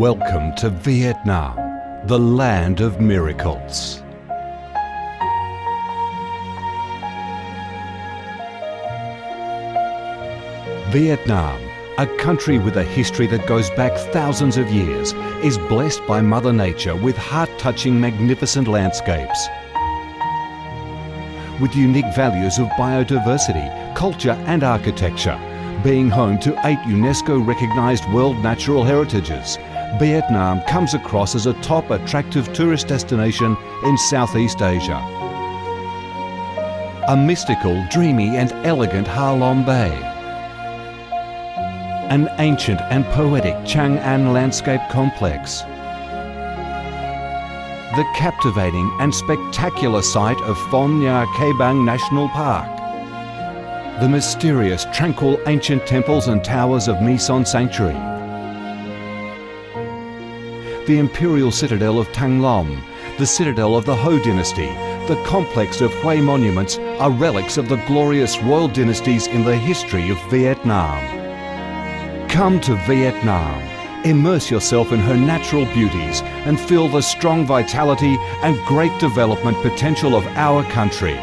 Welcome to Vietnam, the land of miracles. Vietnam, a country with a history that goes back thousands of years, is blessed by Mother Nature with heart-touching, magnificent landscapes. With unique values of biodiversity, culture and architecture, being home to 8 UNESCO-recognised World Natural Heritages, Vietnam comes across as a top attractive tourist destination in Southeast Asia. A mystical, dreamy and elegant Ha Long Bay. An ancient and poetic Chang An landscape complex. The captivating and spectacular site of Phong Nha Ke Bang National Park. The mysterious, tranquil ancient temples and towers of My Son Sanctuary. The imperial citadel of Thăng Long, the citadel of the Ho dynasty, the complex of Hue monuments are relics of the glorious royal dynasties in the history of Vietnam. Come to Vietnam, immerse yourself in her natural beauties and feel the strong vitality and great development potential of our country.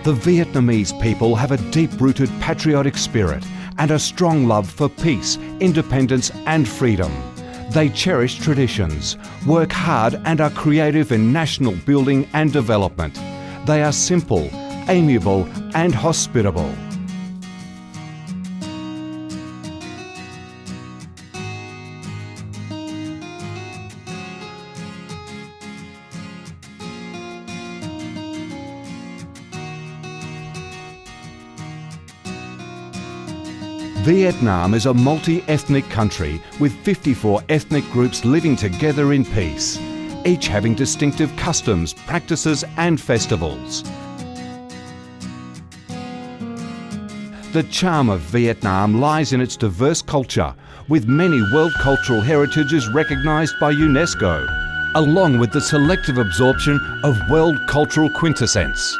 The Vietnamese people have a deep-rooted patriotic spirit and a strong love for peace, independence and freedom. They cherish traditions, work hard and are creative in national building and development. They are simple, amiable and hospitable. Vietnam is a multi-ethnic country with 54 ethnic groups living together in peace, each having distinctive customs, practices and festivals. The charm of Vietnam lies in its diverse culture, with many World Cultural Heritages recognised by UNESCO, along with the selective absorption of World Cultural Quintessence.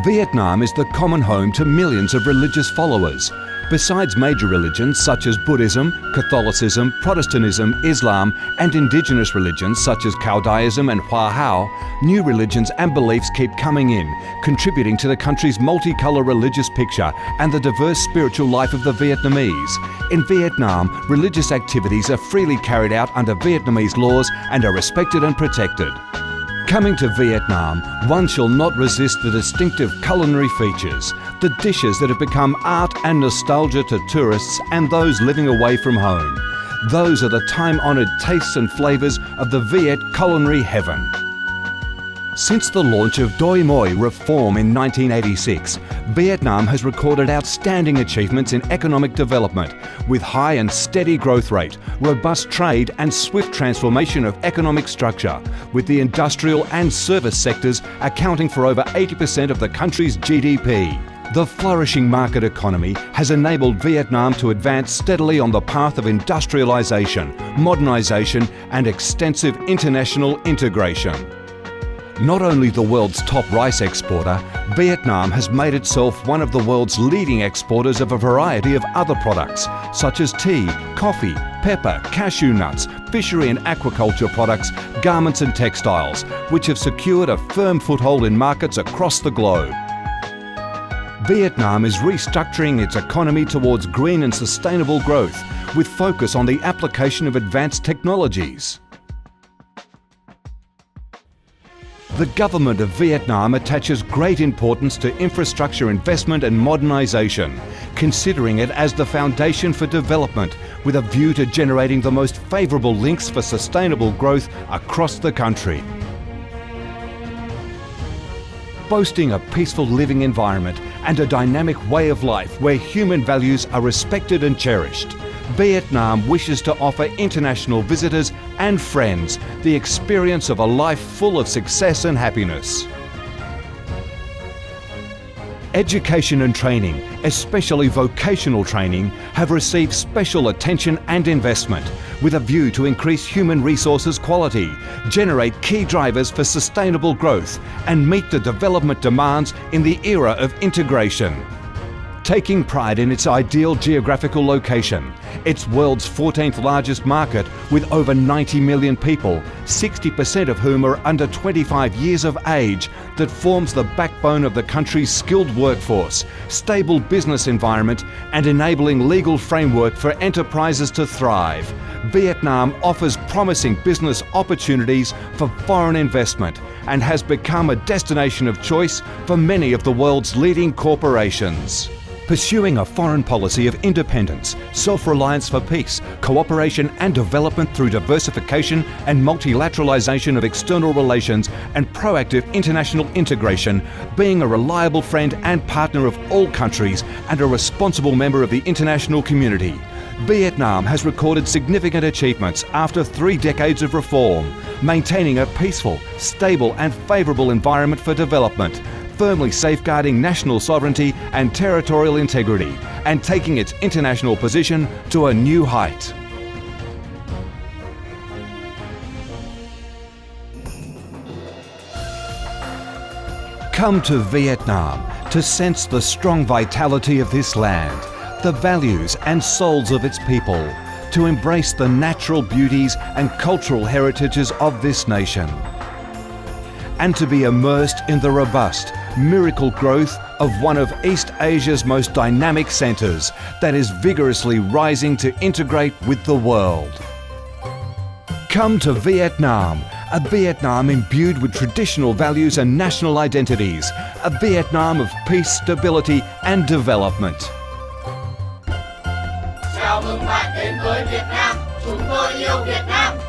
Vietnam is the common home to millions of religious followers. Besides major religions such as Buddhism, Catholicism, Protestantism, Islam and indigenous religions such as Caodaism and Hoa Hao, new religions and beliefs keep coming in, contributing to the country's multicolour religious picture and the diverse spiritual life of the Vietnamese. In Vietnam, religious activities are freely carried out under Vietnamese laws and are respected and protected. Coming to Vietnam, one shall not resist the distinctive culinary features, the dishes that have become art and nostalgia to tourists and those living away from home. Those are the time-honoured tastes and flavours of the Viet culinary heaven. Since the launch of Doi Moi reform in 1986, Vietnam has recorded outstanding achievements in economic development, with high and steady growth rate, robust trade and swift transformation of economic structure, with the industrial and service sectors accounting for over 80% of the country's GDP. The flourishing market economy has enabled Vietnam to advance steadily on the path of industrialisation, modernisation and extensive international integration. Not only the world's top rice exporter, Vietnam has made itself one of the world's leading exporters of a variety of other products, such as tea, coffee, pepper, cashew nuts, fishery and aquaculture products, garments and textiles, which have secured a firm foothold in markets across the globe. Vietnam is restructuring its economy towards green and sustainable growth, with focus on the application of advanced technologies. The government of Vietnam attaches great importance to infrastructure investment and modernisation, considering it as the foundation for development with a view to generating the most favourable links for sustainable growth across the country. Boasting a peaceful living environment and a dynamic way of life where human values are respected and cherished, Vietnam wishes to offer international visitors and friends the experience of a life full of success and happiness. Education and training, especially vocational training, have received special attention and investment with a view to increase human resources quality, generate key drivers for sustainable growth, and meet the development demands in the era of integration. Taking pride in its ideal geographical location, its world's 14th largest market with over 90 million people, 60% of whom are under 25 years of age, that forms the backbone of the country's skilled workforce, stable business environment, and enabling legal framework for enterprises to thrive, Vietnam offers promising business opportunities for foreign investment and has become a destination of choice for many of the world's leading corporations. Pursuing a foreign policy of independence, self-reliance for peace, cooperation and development through diversification and multilateralization of external relations and proactive international integration, being a reliable friend and partner of all countries and a responsible member of the international community, Vietnam has recorded significant achievements after 3 decades of reform, maintaining a peaceful, stable and favourable environment for development, firmly safeguarding national sovereignty and territorial integrity, and taking its international position to a new height. Come to Vietnam to sense the strong vitality of this land, the values and souls of its people, to embrace the natural beauties and cultural heritages of this nation, and to be immersed in the robust, miracle growth of one of East Asia's most dynamic centres that is vigorously rising to integrate with the world. Come to Vietnam, a Vietnam imbued with traditional values and national identities, a Vietnam of peace, stability and development. Chào mừng bạn đến với Việt Nam, chúng tôi yêu Việt Nam.